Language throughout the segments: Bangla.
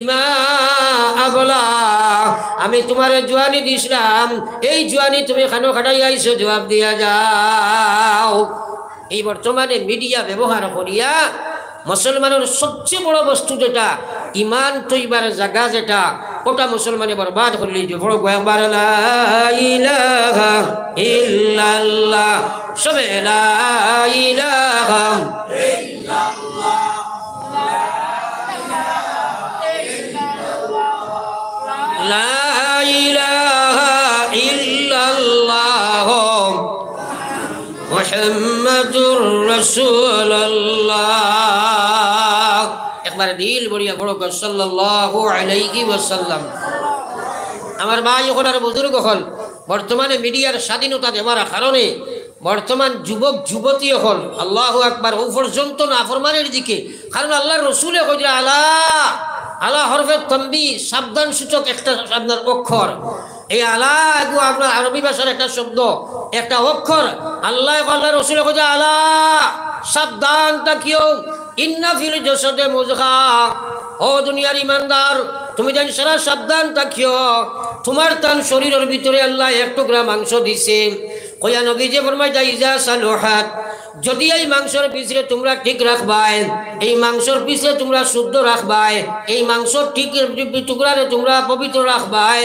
মা আবলা আমি তোমার জোয়ানি দিছিলাম, এই জোয়ানি তুমি খানো খাটাই আইছো, জবাব দিয়া যাও। এই বর্তমানে মিডিয়া ব্যবহার করিয়া মুসলমানের সবচেয়ে বড় বস্তু যেটা ইমান তৈবার জায়গা যেটা ওটা মুসলমানে বরবাদ করলি। বড় একবার লা ইলাহা ইল্লাল্লাহ, সবে লা ইলাহা ইল্লাল্লাহ, লা ইলাহা ইল্লাল্লাহ মুহাম্মাদুর রাসূলুল্লাহ। একবার দিল বড়িয়া বড় সাল্লাল্লাহু আলাইহি ওয়াসাল্লাম। আমার ভাই ওখানে বুজুর্গ হল বর্তমানে মিডিয়ার স্বাধীনতা দেওয়ার কারণে বর্তমান যুবক যুবতী হল আল্লাহু আকবার ও পর্যন্ত নাফরমানের দিকে। কারণ আল্লাহর রসুলে কইরা আলা আলা হরফে তম্বি সাবধান সূচক একটা আপনার অক্ষর। এই আলা এগো আপনার আরবি ভাষার একটা শব্দ, একটা অক্ষর। আল্লাহ আল্লাহ রসুলে কইরা আলা সাবধান তাকিও, ইন্না ফিল জাসাদে মুযগা। ও দুনিয়ার ইমানদার, তুমি জানি সারা সাবধান তাকিও, তোমার তান শরীরের ভিতরে আল্লাহ এক টুকরা মাংস দিছে। কইয়া নবী যে ফরমায় যাইজা সালুহাত, যদি এই মাংসের পিছরে তোমরা ঠিক রাখবাই, এই মাংসের পিছরে তোমরা শুদ্ধ রাখবাই, এই মাংস ঠিক টুকরারে তোমরা পবিত্র রাখবাই,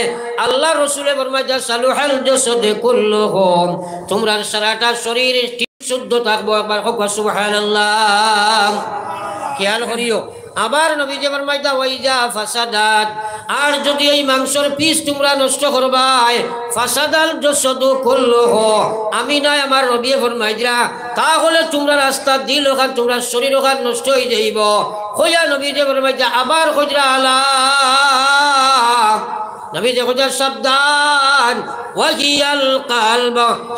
আল্লাহ রসুলে ফরমায় যা সালুহাল জাসাদে কুল্লুহুম, তোমরা সারাটা শরীর ঠিক শুদ্ধ থাকবো। একবার হোক সুবহানাল্লাহ। খেয়াল করিও। আবার নবী যে ফরমাইতা ওয়াইজা ফাসাদাত, আর যদি এই মাংসের পিস তোমরা নষ্ট করবাই, ফাসাদাল জাসাদু কুল্লুহু, আমি নাই আমার নবী ফরমাইরা, তাহলে তোমরা রাস্তা দিল ওখান তোমরা শরীর ওখান নষ্ট হয়ে যাইব। কইয়া নবী যে ফরমাইতা আবার কইরা আলা নবী যে কইরা সাবধান, ওয়াহিয়াল কলব,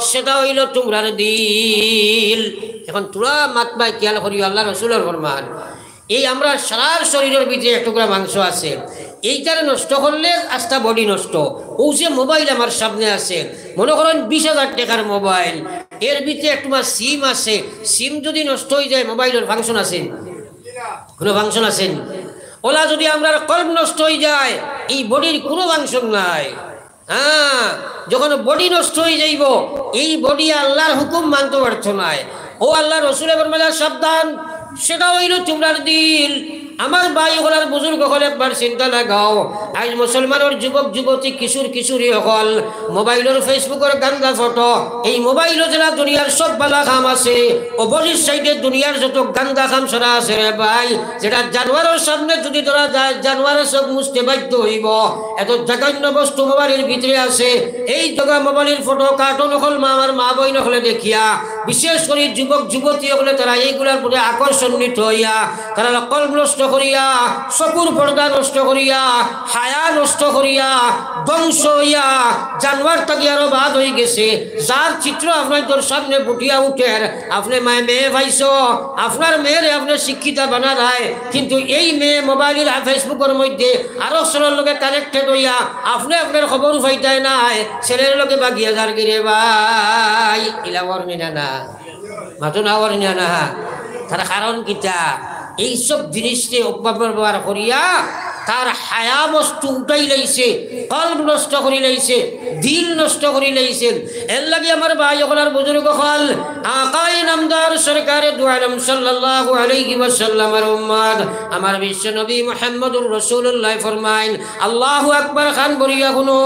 সেটা হইল তোমরার দিল। এখন তোরা মাতবাই খেয়াল করিও আল্লাহ রাসূলের ফরমান। এই আমরা সারার শরীরের ভিতরে এক টুকরা মাংস আছে, এইটারে নষ্ট করলে আস্থা বডি নষ্ট। ও যে মোবাইল আমার সামনে আছে, মনে করেন 20,000 টাকার মোবাইল, এর ভিতরে একটু সিম আছে, সিম যদি নষ্ট হয়ে যায় মোবাইলের ফাংশন আছে? কোনো ফাংশন আছেন? ওলা যদি আমরা কলব নষ্ট হয়ে যায়, এই বডির কোনো ফাংশন নাই। হ্যাঁ, যখন বডি নষ্ট হয়ে যাইব, এই বডি আল্লাহর হুকুম মানতে পারছো নাই। ও আল্লাহ রসুলের ফরমান সাবধান, সেটা হইল তোমরার দিল। আমার ভাই হলার বুজুর্গ হল একবার চিন্তা লাগাও, আজ মুসলমানের যুবক যুবতী কিশোর কিশোরী হল মোবাইলের ফেসবুকের গান্দা ফটো, এই মোবাইলও যারা দুনিয়ার সব বালা খাম আছে, অপোজিট সাইডে দুনিয়ার যত গান্দা খাম সরা আছে রে ভাই, যেটা জানোয়ারের সামনে যদি ধরা যায় জানোয়ারের সব মুছতে বাধ্য হইব। এত জঘন্য বস্তু মোবাইলের ভিতরে আছে। এই জায়গা মোবাইলের ফটো কার্টুন হল মা আমার মা বই নকলে দেখিয়া, বিশেষ করে যুবক যুবতী হলে তারা এইগুলার প্রতি আকর্ষণিত হইয়া তারা কলব নষ্ট করিয়া, চকুর পর্দা নষ্ট করিয়া, হায়া নষ্ট করিয়া, ধ্বংস হইয়া জানোয়ার তাকে আরো বাদ হয়ে গেছে। যার চিত্র আপনার তোর সামনে ফুটিয়া উঠের, আপনি মায়ে মেয়ে পাইছ, আপনার মেয়েরে আপনি শিক্ষিতা বানা রায়, কিন্তু এই মেয়ে মোবাইলের ফেসবুকের মধ্যে আরো ছেলের লোকে কানেক্টেড হইয়া আপনি আপনার খবর পাইতাই নাই, ছেলের লোকে বাগিয়া যার গিরে ভাই ইলাওয়ার নিনা না মাতো নাওয়ার নিনা না। তার কারণ কিতা? এইসব জিনিসকে অপব্যবহার করিয়া তার হায়া বস্তু উঠাই লাইছে, কলব নষ্ট করি লাইছে, দিল নষ্ট করি লাইছে। এর লাগে আমার ভাই ওখানার বুজুর্গ হল আকাই নামদার সরকারে দু আলম সাল্লাল্লাহু আলাইহি ওয়াসাল্লামের উম্মত আমার বিশ্ব নবী মুহাম্মদুর রাসূলুল্লাহ ফরমাইন, আল্লাহু আকবার খান বলিয়া শুনো,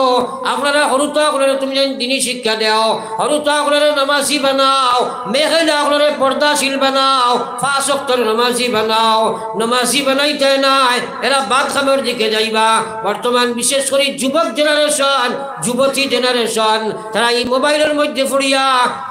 আপনারা হরুতা করে তুমি দিনই শিক্ষা দাও, হরুতা করে নামাজি বানাও, মেঘেলা করে পর্দাশীল বানাও, 5 ওয়াক্তের নামাজি বানাও। নামাজি বানাইতে নাই, এরা বাদ খামের দিকে যাইবা। বর্তমান বিশেষ করে যুবক জেনারেশন, যুবতী জেনারেশন, তারা এই মোবাইলের মধ্যে পড়িয়া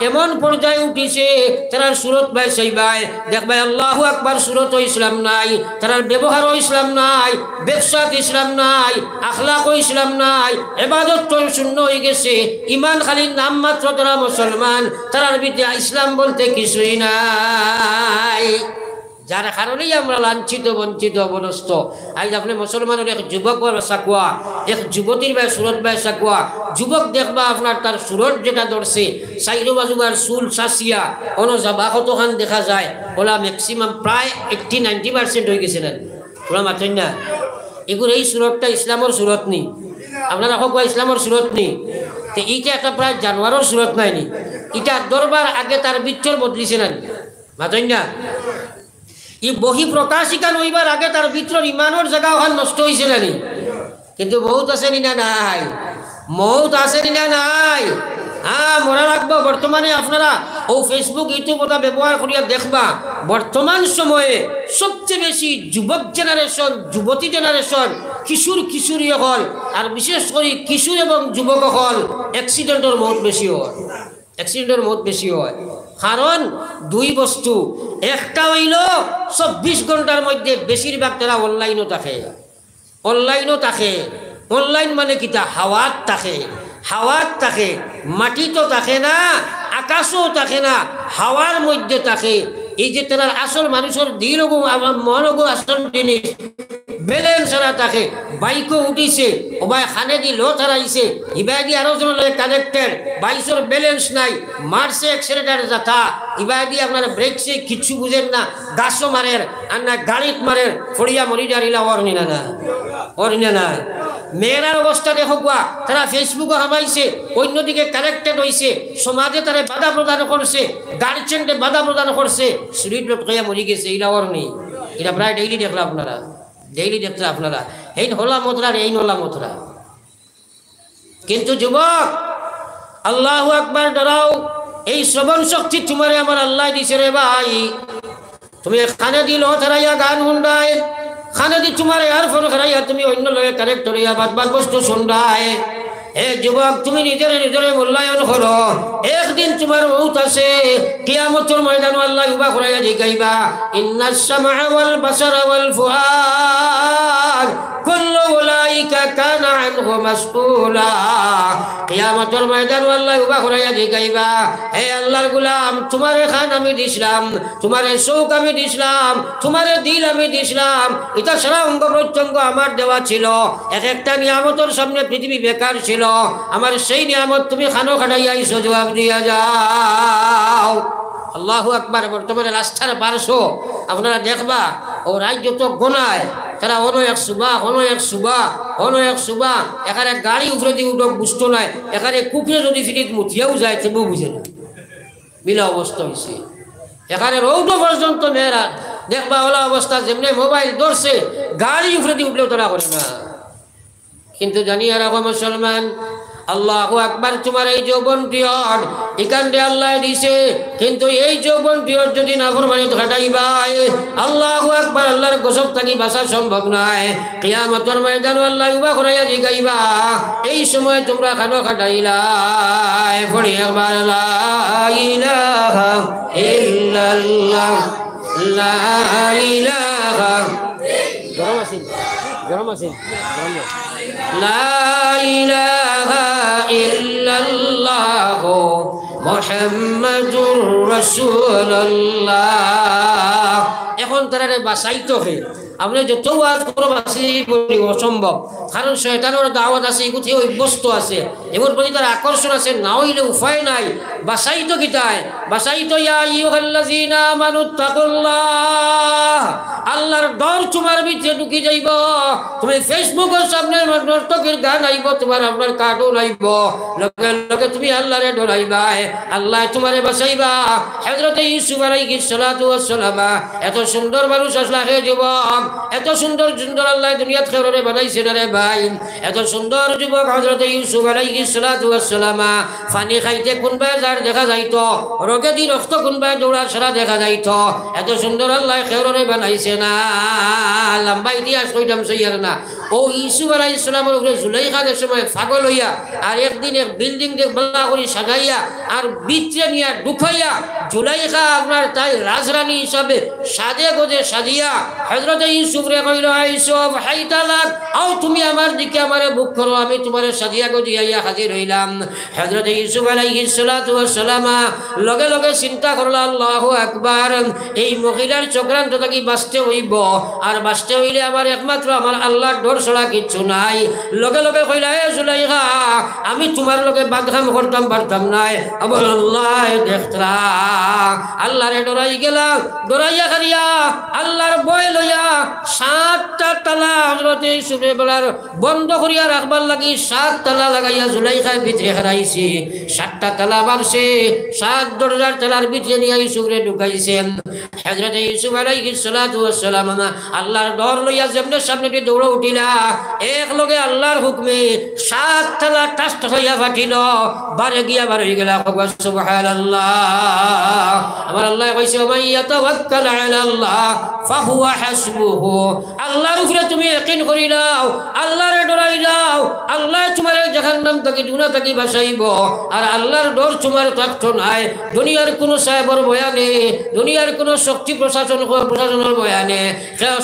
এমন পর্যায়ে উঠিছে, তারা সুরত বাই চাইবাই দেখবাই আল্লাহু আকবার সুরত ইসলাম নাই, তার ব্যবহারও ইসলাম নাই, ব্যবসাত ইসলাম নাই, আখলাকও ইসলাম নাই, ইবাদত তো শূন্য হয়ে গেছে, ইমান খালি নাম মাত্র তারা মুসলমান, তার ভিতরে ইসলাম বলতে কিছুই নাই। যার কারণেই আমরা লাঞ্ছিত বঞ্চিত অবনষ্ট। আজ আপনি মুসলমানের এক যুবক সাকুয়া, এক যুবতীর ভাই সুরত ভাই সাকুয়া, যুবক দেখবা আপনার তার সুরত যেটা ধরছে, সাইডো বাজুবার চুল সাঁচিয়া কোনো জাবা কতখান দেখা যায়, ওলা ম্যাক্সিমাম প্রায় 80-90% হয়ে গেছে না, ওরা মাত্র না এগুলো এই সুরতটা ইসলামের সুরত নি আপনারা হোক ইসলামের সুরত নি তো এইটা একটা প্রায় জানোয়ারের সুরত নাই নি এটা দরবার আগে তার বিচ্ছর বদলিছে না মাতই না ই বহি প্রকাশিকা নইবার আগে তার ভিতর ইমানের জায়গা ওখান নষ্ট হয়েছে না নি কিন্তু বহুত আছে নি না নাই মৌত আছে নি না নাই হ্যাঁ মনে রাখবো বর্তমানে আপনারা ও ফেসবুক ইউটিউব ওটা ব্যবহার করিয়া দেখবা বর্তমান সময়ে সবচেয়ে বেশি যুবক জেনারেশন যুবতী জেনারেশন কিশোরী হল আর বিশেষ করে কিশোর এবং যুবক হল অ্যাক্সিডেন্টের মত বেশি হয় কারণ দুই বস্তু একটা হইল 24 ঘন্টার মধ্যে বেশিরভাগ তারা অনলাইনও থাকে অনলাইন মানে কিতা হাওয়াত থাকে মাটি তো থাকে না আকাশও থাকে না হাওয়ার মধ্যে থাকে এই যে তার আসল মানুষের দিল মনগো আসল জিনিস ব্যালেন্স ছাড়া থাকে বাইকও উঠিছে ওবাই খানে দি লো ছাড়াইছে ইবাদি আরো জন কানেক্টেড বাইসের ব্যালেন্স নাই মারছে অ্যাক্সিডেন্টার যাতা ইবাদি আপনার ব্রেকছে কিচ্ছু বুঝেন না গাছও মারের আর না গাড়িত মারের ফড়িয়া মরি যারিলা অরনিনা না মেয়েরার অবস্থা দেখো গুয়া তারা ফেসবুকে হামাইছে অন্যদিকে কানেক্টেড হয়েছে সমাজে তারা বাধা প্রদান করছে গার্জেনকে বাধা প্রদান করছে শরীর লোকয়া মরি গেছে এইটা অরনি এটা প্রায় ডেইলি দেখলা আপনারা এই হলা মতরা এই নলা মতরা কিন্তু যুবক আল্লাহু আকবার ডরাও এই শ্রবণ শক্তি তোমারে আমার আল্লাহ দিছে রে ভাই তুমি খানে দিল তারাইয়া গান শুনবাই খানে দি তোমার ইয়ারফোন খারাইয়া তুমি অন্য লোকে কানেক্ট করিয়া বাদ বস্তু শুনবাই হে যুবক তুমি নিজের মূল্যায়ন করো একদিন তোমার মৌত আছে কিয়ামতের ময়দানে আল্লাহ উবা করাইয়া জিগাইবা ইন্নাস সামআ ওয়াল বাসারা ওয়াল ফুআদ কুল্লু উলাইকা কানা আনহু মাসউলা কিয়ামতের ময়দানে আল্লাহ উবা করাইয়া জিগাইবা হে আল্লাহর গোলাম তোমারে খান আমি দিছিলাম তোমারে চোখ আমি দিছিলাম তোমারে দিল আমি দিছিলাম এটা সারা অঙ্গ প্রত্যঙ্গ আমার দেওয়া ছিল এক একটা নিয়ামতের সামনে পৃথিবী বেকার ছিল আমার সেই নিয়ামত তুমি খানো খাটাইয়া আইছো জবাব দিয়া যাও আল্লাহু আকবার বর্তমানে রাস্তার পারছো আপনারা দেখবা ও রাজ্য তো গোনায় তারা অনো এক সুবা এখানে গাড়ি উপরে দিয়ে উঠক বুঝতো নাই এখানে কুকুরে যদি ফিরিত মুঠিয়াও যায় তবুও বুঝে না মিলা অবস্থা হয়েছে এখানে রৌদ্র পর্যন্ত মেয়েরা দেখবা ওলা অবস্থা যেমনি মোবাইল ধরছে গাড়ি উপরে দিয়ে উঠলেও তারা করে না কিন্তু জানিয়ে রাখো মুসলমান আল্লাহু আকবার তোমার এই যৌবন পিরিয়ড এখানে আল্লাহ দিছে কিন্তু এই যৌবন পিরিয়ড যদি নাফরমানি ঘটাইবাই আল্লাহু আকবার আল্লাহর গজব থাকি বাঁচা সম্ভব নয় কিয়ামতের ময়দানে আল্লাহ উবা করাইয়া জিগাইবা এই সময় তোমরা খানো খাটাইলাই পড়ি একবার লা ইলাহা ইল্লাল্লাহ লা ইলাহা গরম আছে লা ইলাহা ইল্লাল্লাহ মুহাম্মাদুর রাসূলুল্লাহ এখন তারা বাঁচাইতে হবে আপনি যত ওয়াজ করো বাঁচি অসম্ভব কারণ শয়তানের দাওয়াত আছে এগুলো অভ্যস্ত আছে এগুলোর প্রতি তার আকর্ষণ আছে না হইলে উপায় নাই বাঁচাইতো কিতায় বাঁচাইতো ইয়া আইয়ুহাল্লাযীনা আমানুত্তাকুল্লাহ আল্লাহর ডর তোমার ভিতরে ঢুকি যাইব তুমি ফেসবুকের সামনে নর্তকের গান আইব তোমার আপনার কার্টুন আইব লগে লগে তুমি আল্লাহরে ডরাইবা আল্লাহ তোমারে বাঁচাইবা হযরত ইউসুফ আলাইহিস সালাতু ওয়াস সালাম এত সুন্দর মানুষ আসলা হে যুবক এত সুন্দর আল্লাহ দুনিয়াত খেরে বানাইছে রে ভাই এত সুন্দর যুবক হযরত ইউসুফ আলাইহিস সালাতু ওয়াস সালাম পানি খাইতে কোনবা যার দেখা যাইতো রোগে দি রক্ত কোনবা দৌড়া সারা দেখা যাইতো এত সুন্দর আল্লাহ খেরে বানাইছে না লম্বা ইতিহাস কইতাম সইয়ার না ও ইউসুফ আলাইহিস সালামের উপরে জুলাইখার সময় পাগল হইয়া আর একদিন এক বিল্ডিং দেখ বলা করে সাজাইয়া আর বিচে নিয়া ঢুকাইয়া জুলাইখা আপনার তাই রাজরানী হিসাবে সাজে গোজে সাজিয়া হযরত ইউসুফ রে কইল ইউসুফ হাইতালাক আও তুমি আমার দিকে আমারে বুক করো আমি তোমারে সাজিয়া গজিয়া হাজির হইলাম হযরত ইউসুফ আলাইহিস সালাতু ওয়াস সালাম লগে লগে চিন্তা করলা আল্লাহু আকবার এই মহিলার চক্রান্ত থেকে বাঁচতে হইব আর বাঁচতে হইলে আমার একমাত্র আমার আল্লাহর ডর ছাড়া কিছু নাই লগে লগে কইলা এ জুলাইখা আমি তোমার লগে বাদখাম করতাম পারতাম নাই আবার আল্লাহ দেখতরা আল্লাহরে ডরাই গেলাম ডরাইয়া খারিয়া আল্লাহর ভয় লইয়া সাতটা তালা হযরতে ইউসুফে বলার বন্ধ করিয়া রাখবার লাগি সাত তালা লাগাইয়া জুলাইখার ভিতরে হারাইছে। সাতটা তালা বাড়ছে, সাত দরজার তালার ভিতরে নিয়ে ইউসুফরে ঢুকাইছেন। হযরতে ইউসুফ আলাইহিস সালাতু ওয়াস সালাম আল্লাহর ডর লইয়া যেমনে সামনে দৌড়ে উঠিলা, এক লগে আল্লাহর হুকমে সাত তালা টাস হইয়া ফাটিল, বারে গিয়া বার হয়ে গেল। সুবহানাল্লাহ। আমার আল্লাহ কইছে মান ইয়াতাওয়াক্কাল আলাল্লাহ ফাহুয়া হাসবুহু। আল্লাহর উপরে তুমি ইয়াকিন করি নাও, আল্লাহরে ডরাই নাও, আল্লাহ তোমার জাহান্নাম থেকে গুনাহ থেকে বাঁচাইব। আর আল্লাহর ডর তোমার থাকতো নাই দুনিয়ার কোনো সাহেবের বয়ানে, দুনিয়ার কোনো শক্তি প্রশাসনের বয়ানে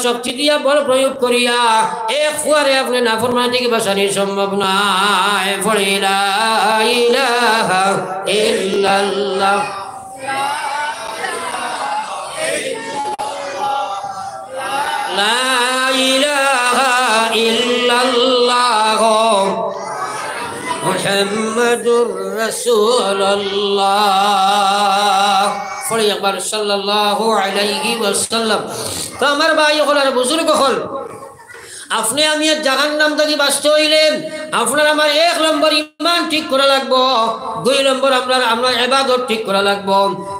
শক্তি দিয়া বল প্রয়োগ করিয়া এক ফুয়ারে আপনি নাফরমানি থেকে বাঁচানি সম্ভব নয়। লা ইলাহা ইল্লাল্লাহ লা ইলাহা ইল্লাল্লাহ মুহাম্মাদুর রাসূলুল্লাহ। পড়ি একবার সাল্লাল্লাহু আলাইহি ওয়াসাল্লাম। তো আমার ভাই হল আর বুজুর্গ হল, আপনি আমি জাহান্নাম থেকে বাঁচতে হইলেন আপনার আমার এক নম্বর ইমান ঠিক করা লাগবো, দুই নম্বর আমরা ইবাদত ঠিক করা লাগবো,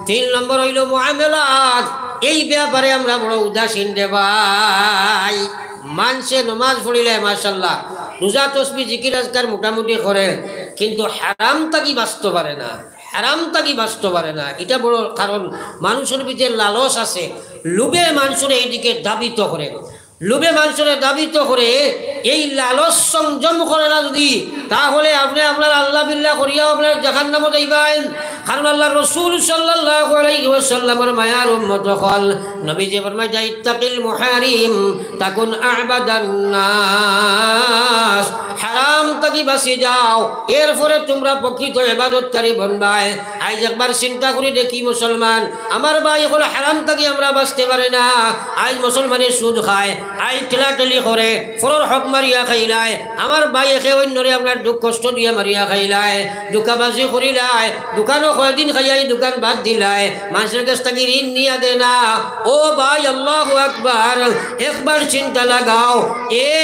তিন নম্বর হইল মুআমালাত। এই ব্যাপারে আমরা বড় উদাসীন রে ভাই। মানুষে নমাজ পড়িলে মাশাআল্লাহ রোজা তসবিহ জিকির আজকার মোটামুটি করে, কিন্তু হারাম থাকি বাঁচতে পারে না, হারাম থাকি বাঁচতে পারে না। এটা বড় কারণ মানুষের ভিতরে লালস আছে, লোভে মানুষের এইদিকে দাবিত করে, লোভে মানুষের দাবিত করে। এই লালস সংযম করে না যদি, তাহলে আপনি আপনার আল্লাহ বিল্লাহ করিয়া আপনার জাহান্নামে যাইবেন। কারণ আল্লাহ রাসূল সাল্লাল্লাহু আলাইহি ওয়াসাল্লামের মায়ার উম্মত হল নবীজি ফরমায় ইত্তাকিল মুহারিম তাকুন আ'বাদান নাস। হারাম থেকে বাঁচি যাও, এরপরে তোমরা প্রকৃত ইবাদতকারী বনবাই। আজ একবার চিন্তা করে দেখি মুসলমান, আমার ভাই হলো হারাম থেকে আমরা বাঁচতে পারি না। আজ মুসলমানের সুদ খায়, আজ ঠেলাঠেলি করে, ফরর হক মারিয়া খাইলায়, আমার ভাই একে অন্যরে আপনার দুঃখ কষ্ট দিয়ে মারিয়া খাইলায়, দোকাবাজি করিলায়, দোকানও কয়েকদিন খাইয়াই দোকান বাদ দিলায়, মানুষের কাছ থেকে ঋণ নিয়ে দে না। ও ভাই আল্লাহু আকবার, একবার চিন্তা লাগাও,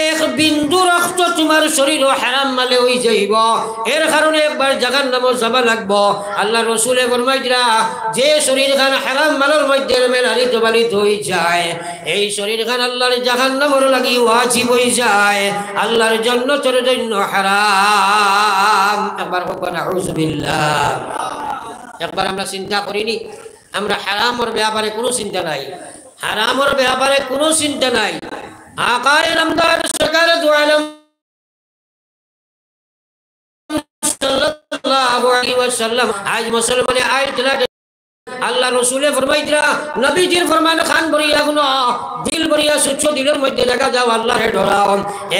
এক বিন্দু রক্ত তোমার শরীর হারাম মালে হয়ে যাইব, এর কারণে একবার জাহান্নামে যাবা লাগবো। আল্লাহ রসুলে ফরমাইরা যে শরীর খান হারাম মালের মধ্যে মেলালিত বালিত হয়ে যায়, এই শরীর খান আল্লাহর জাহান্নামের লাগি ওয়াজিব হয়ে যায়, আল্লাহর জান্নাতের জন্য হারাম। একবার হোক নাউযুবিল্লাহ। একবার আমরা চিন্তা করিনি, আমরা হারামের ব্যাপারে কোনো চিন্তা নাই, হারামের ব্যাপারে কোনো চিন্তা নাই। আকায়ে নামদার সরকার দু আলম সাল্লাল্লাহু আলাইহি ওয়াসাল্লাম আজ মুসলমানে আয়াত আল্লাহ রসুলে ফরমাইতরা নবীজির ফরমান খান বরিয়া গুনো দিল বরিয়া সুচ্ছ দিলের মধ্যে দেখা যাও আল্লাহরে ডরাও।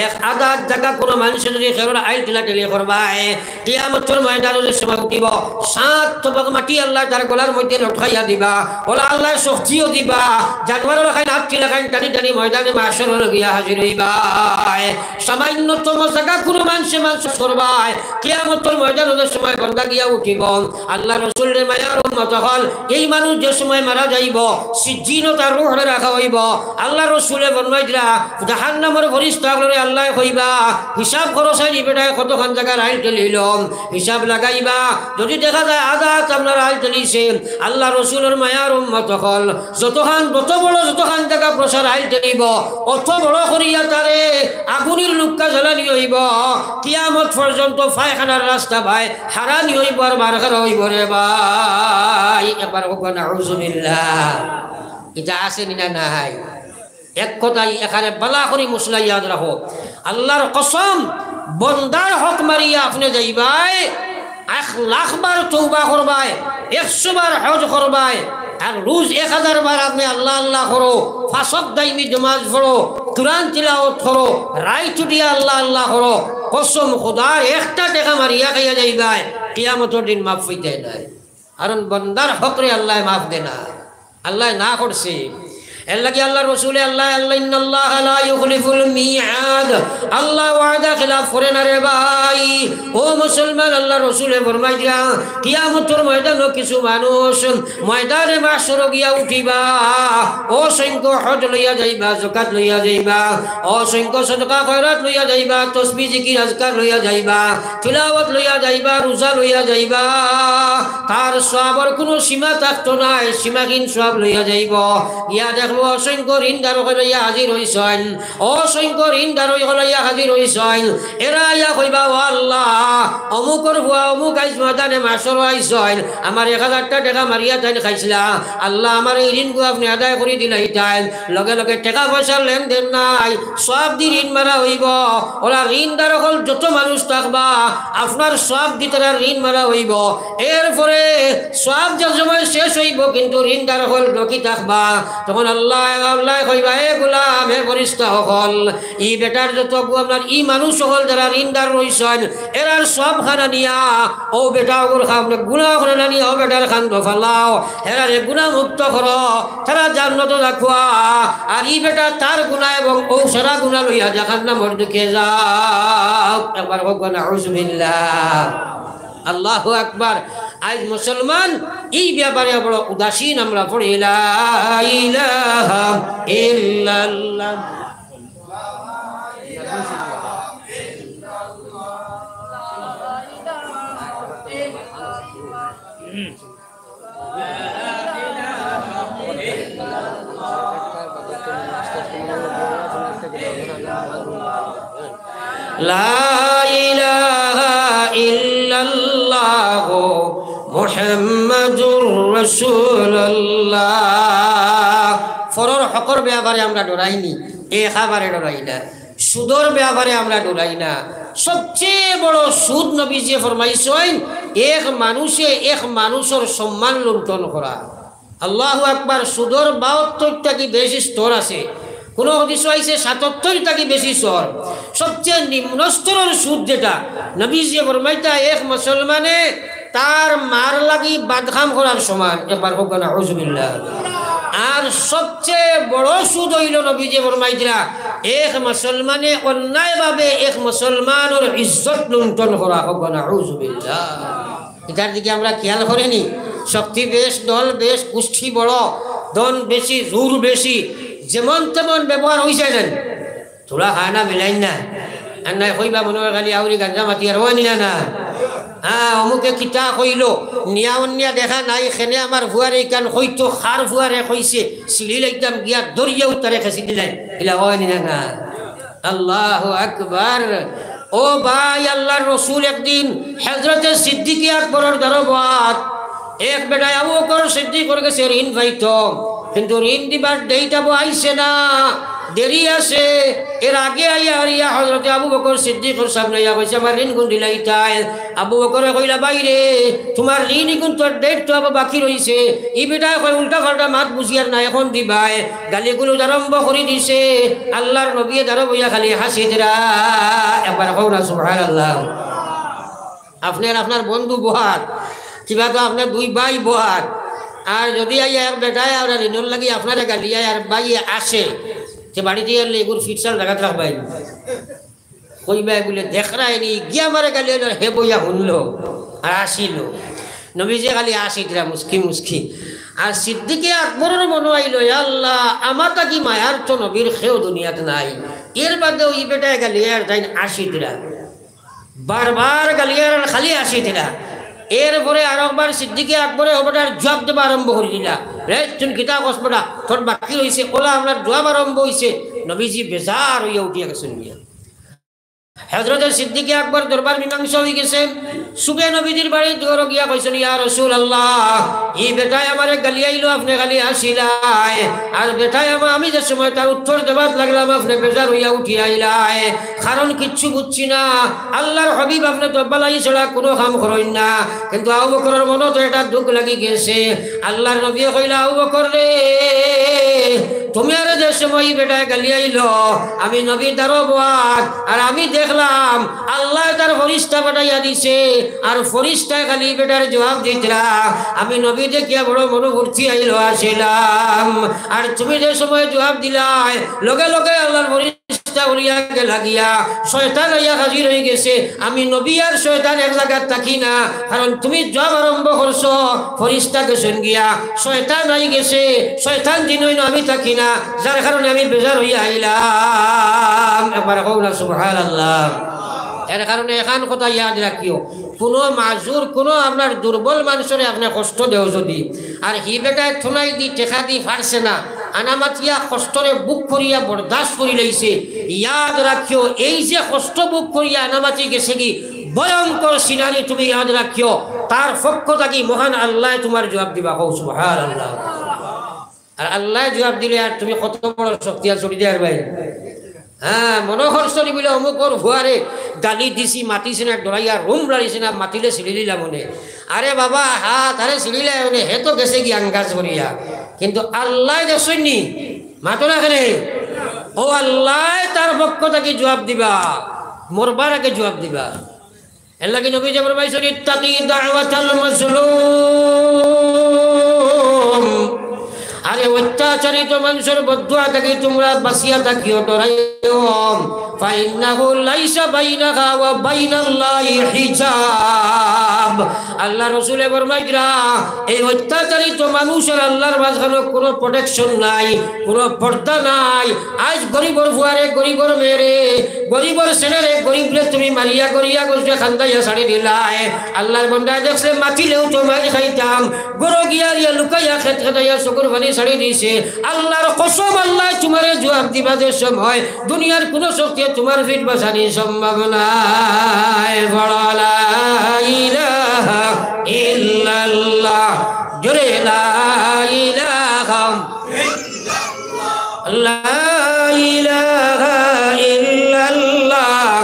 এক আদাত জায়গা কোনো মানুষ যদি খেরোর আইল টিলা টেলি করবায়, কিয়ামতের ময়দানের সময় উঠিব, সাত তবক মাটি আল্লাহ তার গলার মধ্যে লটকাইয়া দিবা, ওলা আল্লাহ শক্তিও দিবা, জানোয়ারের খাই হাত টিলা খাই টানি টানি ময়দানে মাশরের গিয়া হাজির হইবা। সামান্যতম জায়গা কোনো মানুষে মানুষ করবায়, কিয়ামতের ময়দানের সময় গঙ্গা গিয়া উঠিব। আল্লাহ রসুলের মায়ার উম্মত হল এই মানুষ যে সময় মারা যাইব, সিজ্জিন তার রূহরে রাখা হইব। আল্লাহ রসুলে ফরমাইতরা জাহান্নামের ফেরেশতাগণে আল্লাহ কইবা হিসাব খরচাই নিবেটায় কতখান জায়গার আইল টেলিলাম, হিসাব লাগাইবা। যদি দেখা যায় আদাত আপনার আইল টেলিছে, আল্লাহ রসুলের মায়ার উম্মত হল যতখান যতখান জায়গা প্রসার আইল টেলিব, অত বড় করিয়া তারে আগুনের লুক্কা জ্বালানি হইব, কিয়ামত পর্যন্ত ফায়খানার রাস্তা ভাই হারানি হইব আর বারখানা হইব রে ভাই। একবার হোক নাউযুবিল্লাহ। এটা আছে না নাই? এক কথাই এখানে বালা করি মুসলা ইয়াদ রাখো, আল্লাহর কসম বন্দার হক মারিয়া আপনি যাইবাই 1,00,000 বার তওবা করবাই, 100 বার হজ করবাই, আর রোজ 1000 বার আপনি আল্লাহ আল্লাহ করো, ফাসক দাইমি নামাজ পড়ো, কুরআন তিলাওয়াত করো, রাই ছুটিয়া আল্লাহ আল্লাহ করো, কসম খোদার একটা টাকা মারিয়া খাইয়া যাইবাই, কিয়ামতের দিন মাফ হইতে নাই। কারণ বন্দার হকরে আল্লাহ মাফ দে না, আল্লাহ না করছে। এর লাগি আল্লাহ রসুলে আল্লাহ আল্লাহ ইন্নাল্লাহ লা ইউখলিফুল মিআদ, আল্লাহ ওয়াদা খিলাফ করে না রে ভাই। ও মুসলমান, আল্লাহ রসুলে ফরমাই দিয়া কিয়ামতের ময়দানে কিছু মানুষ ময়দানে মাহশর গিয়া উঠিবা, অসংখ্য হজ লইয়া যাইবা, যাকাত লইয়া যাইবা, অসংখ্য সদকা খয়রাত লইয়া যাইবা, তাসবিহ জিকির আজকার লইয়া যাইবা, তিলাওয়াত লইয়া যাইবা, রোজা লইয়া যাইবা। তার সওয়াবের কোনো সীমা থাকতো নাই, সীমাহীন সওয়াব লইয়া যাইব। ইয়া দেখবো অসংখ্য ঋণদার লইয়া হাজির হইছেন, অসংখ্য ঋণদার লইয়া হাজির হইছেন। এরা ইয়া কইবা, ও আল্লাহ, অমুকর ভুয়া অমুক আইস ময়দানে মাসর আইছেন, আমার 1000 টাকা মারিয়া তাই খাইছিলা, আল্লাহ আমার এই ঋণগুলো আপনি আদায় করে দিলাই তাই। লগে লগে টাকা পয়সার লেনদেন নাই, সব দি ঋণ মারা হইব। ওরা ঋণদার হল যত মানুষ থাকবা, আপনার সব দি তারা ঋণ মারা হইব। এরপরে সব যে সময় শেষ হইব, কিন্তু ঋণদার হল বাকি থাকবা। তখন আল্লাহ আল্লাহ কইবা, এ গোলাম, হে ফরিস্তা হল, ই বেটার যত আপনার ই মানুষ হল যারা ঋণদার রইছেন, এরার সব খানা নিয়া ও বেটা ওগুলো খাওয়া গুণা খানা নিয়ে ও বেটার খান ফালাও, এরারে গুণা মুক্ত করো, তারা জান্নাত রাখুয়া। আর ই বেটা তার গুণা এবং ও সারা গুণা লইয়া জাহান্নামের দিকে যাও। একবার হোক না আউযুবিল্লাহ, আল্লাহু আকবার। আজ মুসলমান এই ব্যাপারে বড় উদাসীন। আমরা পড়ি লা ইলাহা ইল্লাল্লাহ, লা ইলাহা ইল্লাল্লাহ মুহাম্মাদুর রাসূলুল্লাহ। ফরর হকর ব্যাপারে আমরা ডরাইনি, এ খাবারে ডরাই না, সুদর ব্যাপারে আমরা ডরাই না। সবচেয়ে বড় সুদ নবীজি ফরমাইছেন, এক মানুষে এক মানুষের সম্মান লুণ্ঠন করা। আল্লাহু আকবার। সুদর 72টা কি বেশি স্তর আছে, কোন হাদিসে আইছে 77টা কি বেশি স্তর। সবচেয়ে নিম্ন স্তরের সুদ যেটা নবীজি ফরমাইতা, এক মুসলমানে তার মার লাগি বাদখাম করার সমান। একবার হোক না আউযুবিল্লাহ। আর সবচেয়ে বড় সুদ হইল নবীজি ফরমাইছিলা, এক মুসলমানে অন্যায়ভাবে এক মুসলমানের ইজ্জত লুণ্ঠন করা। হোক না আউযুবিল্লাহ। এটার দিকে আমরা খেয়াল করিনি। শক্তি বেশ, দল বেশ, কুষ্ঠি বড়, দন বেশি, জোর বেশি, যেমন তেমন ব্যবহার হয়েছে দেন। তোরা খানা মিলাই না, আর নাই কইবা মনে হয় খালি আউরি গাঞ্জা মাতি আর হওয়া নিলা না। হ্যাঁ, অমুকে কিতা কইল, নিয়া অন্যা দেখা নাই, খেনে আমার ভুয়ারে কান হইতো খার ভুয়ারে কইছে, সিলিল একদম গিয়া দরিয়া উত্তরে খেসি দিলেন, এলা হওয়া নিলা না। আল্লাহু আকবার। ও ভাই, আল্লাহর রসুল একদিন হযরতে সিদ্দিক আকবরের দরবারে এক বেটায় আবু বকর সিদ্দিক করে গেছে ঋণ পাইতো, কিন্তু ঋণ দিবার ডেট আইছে না, দেরি আছে। এর আগে আইয়া হযরতে আবু বকর সিদ্দিকের সামনে আইয়া কইছে, আমার ঋণ কোন দিলাই তাই। আবু বকর কইলা, বাইরে তোমার ঋণ কোন তোর ডেট তো আবার বাকি রইছে। ই বেটা কই উল্টা পাল্টা মাত বুঝিয়ার না, এখন দিবাই। গালিগুলো আরম্ভ করে দিছে। আল্লাহর নবী দাঁড়ো বইয়া খালি হাসি দিরা। একবার কও না সুবহানাল্লাহ। আপনার বন্ধু বহাত, কিবা তো আপনার দুই ভাই বহাত, আর যদি আইয়া এক বেটায় আর ঋণর লাগি আপনারা গালিয়া আর ভাই আসে, সে বাড়িতে এলে এগুলো ফিটসাল জায়গা রাখবাই, কইবাই বলে দেখরাইনি গিয়া মারে গালি হে বইয়া শুনলো আর আসিল। নবীজি খালি আসি দিলা মুস্কি মুস্কি। আর সিদ্দিকে আকবরের মনে আইল, আল্লাহ আমার কি মায়ার তো নবীর খেয়েও দুনিয়াত নাই। এর বাদেও ই বেটায় গালিয়ার তাই আসি দিলা, বারবার গালিয়ার খালি আসি দিলা। এরপরে আর একবার সিদ্দিকে আকবরে ওটার জবাব দেওয়া আরম্ভ করে দিলা, রে তুমি কিতা কসবটা তোর বাকি রয়েছে, ওলা আমরা জবাব আরম্ভ হয়েছে। নবীজি বেজার হইয়া উঠিয়া গেছেন। হযরত সিদ্দিকে আকবর দরবার মীমাংসা হয়ে গেছে। সুবে নবীজির বাড়ি দৌড় গিয়া কইছেন, ইয়া রাসূলুল্লাহ, এই বেটায় আমারে গালিয়াইলো, আপনি গালি আসিলাই। আর বেটায় আমি যে সময় তার উত্তর দেবার লাগলাম, আপনি বেজার হইয়া উঠিয়া আইলাই। কারণ কিচ্ছু বুঝছি না। আল্লাহর হাবিব আপনি তো বালাই ছাড়া কোনো কাম করেন না। কিন্তু আবু বকরের মনে তো এটা দুঃখ লাগি গেছে। আল্লাহর নবী কইলা, আবু বকর রে, তুমি আর যে সময় বেটায় গালি আইলো আমি নবী দারোয়ান আর আমি দেখলাম আল্লাহ তার ফরিস্তা পাঠাইয়া দিছে আর ফরিস্তায় খালি বেটার জবাব দিতরা আমি নবী দেখিয়া বড় মনোভূতি আইলো আসিলাম আর তুমি যে সময় জবাব দিলাই লগে লগে আল্লাহর ফরিস্তা উড়িয়া লাগিয়া শয়তান আইয়া হাজির হয়ে গেছে আমি নবী আর শয়তান এক জায়গায় থাকি না কারণ তুমি জবাব আরম্ভ করছো ফরিস্তা গেছেন গিয়া শয়তান আই গেছে শয়তান দিন হইল আমি থাকি না যার কারণে আমি বেজার হইয়া আইলাম একবার কও না সুবহানাল্লাহ এর কারণে এখান কথা ইয়াদ রাখিও কোনো মাজুর কোনো আপনার দুর্বল মানুষের আপনি কষ্ট দেও যদি আর হি বেটায় থুনাই দি টেকা দি ফারছে না আনামাতিয়া কষ্টরে বুক করিয়া বরদাস্ত করি লইছে ইয়াদ রাখিও এই যে কষ্ট বুক করিয়া আনামাতি গেছে কি ভয়ঙ্কর সিনারি তুমি ইয়াদ রাখিও তার পক্ষ থাকি মহান আল্লাহ তোমার জবাব দিবা কও সুবহানাল্লাহ আর আল্লাহ জবাব দিলে আর তুমি কত বড় শক্তি আর চলি দেয়ার ভাই হ্যাঁ মনোহর চলি বলে অমুকর ভুয়ারে গালি দিছি মাতিছে না ডরাইয়া রুম লাড়িছে না মাতিলে ছিঁড়ি দিলাম মনে আরে বাবা হাত আরে ছিঁড়িলে মনে হে তো গেছে কি আঙ্গাজ করিয়া কিন্তু আল্লাহ দেখছনি মাতো না কেন ও আল্লাহ তার পক্ষ থেকে জবাব দিবা মরবার আগে জবাব দিবা এর লাগে নবী যে ফরমাইছেন ইত্তাকি দাওয়াতাল মাজলুম আরে অত্যাচারিত মানুষের বদুয়া থেকে তোমরা বাঁচিয়া থাকিও ডরাইও ফাইন্নাহু লাইসা বাইনাহা ওয়া বাইনাল্লাহি হিজাব আল্লাহ রাসূলে ফরমাইরা এই অত্যাচারিত মানুষের আল্লাহর মাঝখানে কোনো প্রোটেকশন নাই কোনো পর্দা নাই আজ গরিবর ফুয়ারে গরিবর মেরে গরিবর ছেলেরে গরিবরে তুমি মারিয়া করিয়া গোসে খান্দাইয়া ছাড়ি দিলাই আল্লাহর বান্দা দেখছে মাতিলেও তো মারি খাইতাম গরো গিয়া লুকাইয়া খেত খেতাইয়া চকুর পানি ছাড়ি দিছে আল্লাহর কসম আল্লাহ তোমারে জবাব দিবা যে সময় দুনিয়ার কোনো শক্তি তোমার ফিট বাঁচানি সম্ভব নাই বড় লা ইলাহা ইল্লাল্লাহ জোরে লা ইলাহা ইল্লাল্লাহ লা ইলাহা ইল্লাল্লাহ